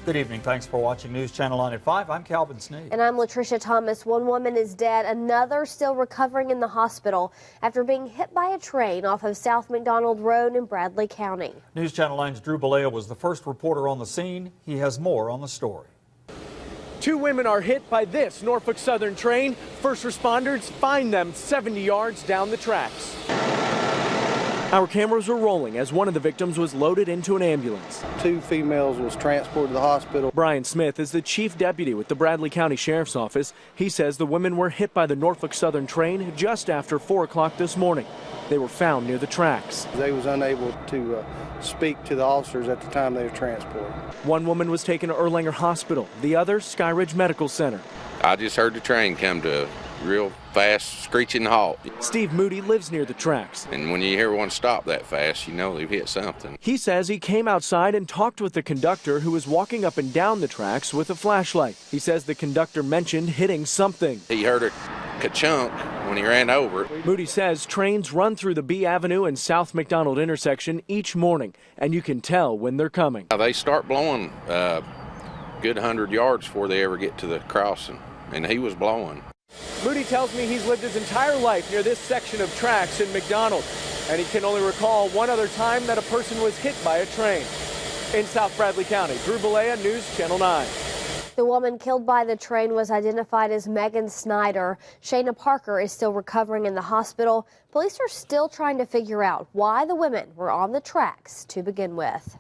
Good evening. Thanks for watching News Channel 9 at 5. I'm Calvin Sneed. And I'm Latricia Thomas. One woman is dead, another still recovering in the hospital after being hit by a train off of South McDonald Road in Bradley County. News Channel 9's Drew Balea was the first reporter on the scene. He has more on the story. Two women are hit by this Norfolk Southern train. First responders find them 70 yards down the tracks. Our cameras were rolling as one of the victims was loaded into an ambulance. Two females was transported to the hospital. Brian Smith is the chief deputy with the Bradley County Sheriff's Office. He says the women were hit by the Norfolk Southern train just after 4 o'clock this morning. They were found near the tracks. They was unable to speak to the officers at the time they were transported. One woman was taken to Erlanger Hospital, the other Skyridge Medical Center. I just heard the train come to a real fast screeching halt. Steve Moody lives near the tracks. And when you hear one stop that fast, you know they've hit something. He says he came outside and talked with the conductor who was walking up and down the tracks with a flashlight. He says the conductor mentioned hitting something. He heard a ka-chunk when he ran over it. Moody says trains run through the B Avenue and South McDonald intersection each morning, and you can tell when they're coming. They start blowing a good 100 yards before they ever get to the crossing, and he was blowing. Moody tells me he's lived his entire life near this section of tracks in McDonald, and he can only recall one other time that a person was hit by a train. In South Bradley County, Drew Balea, News Channel 9. The woman killed by the train was identified as Megan Snyder. Shayna Parker is still recovering in the hospital. Police are still trying to figure out why the women were on the tracks to begin with.